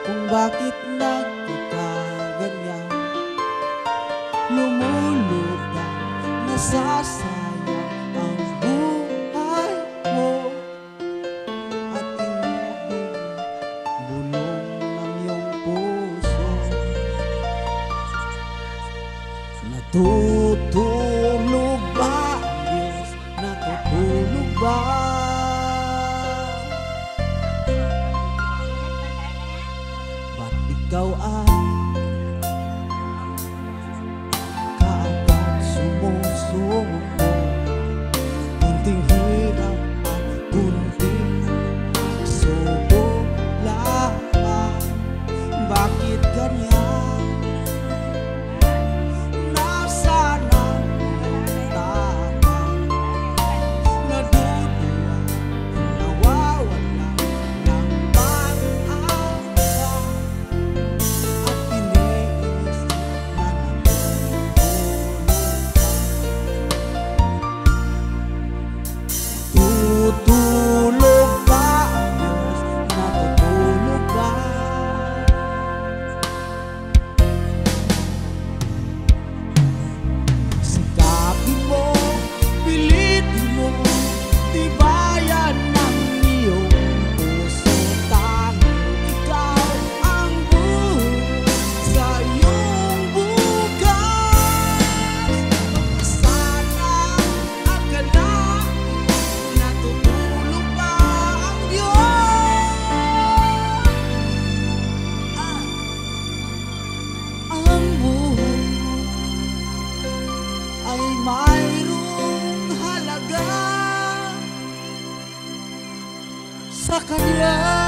kung bakit nagkakaganyan. Lumulutang nasasayang ang buhay mo, at inibig bulong ng iyong puso. Natutulog ba ang Diyos? Natutulog ba? Ba't ikaw ay kaagad sumusuko? Kunting hirap at kunting subo lang. Bakit ganyan? Nasaan ang tama? Nadudula, nawawala ng pag-asa, at iniisip na natutulog ba ang Diyos? Natutulog ba? Sikapin mo, pilitin mo, tibayan ng iyong puso. Tanging ikaw ang buhay sa iyong bukas. Sana akalain, natutulog ba ang Diyos? Ang buhay ay mayroong halaga sa Kanya.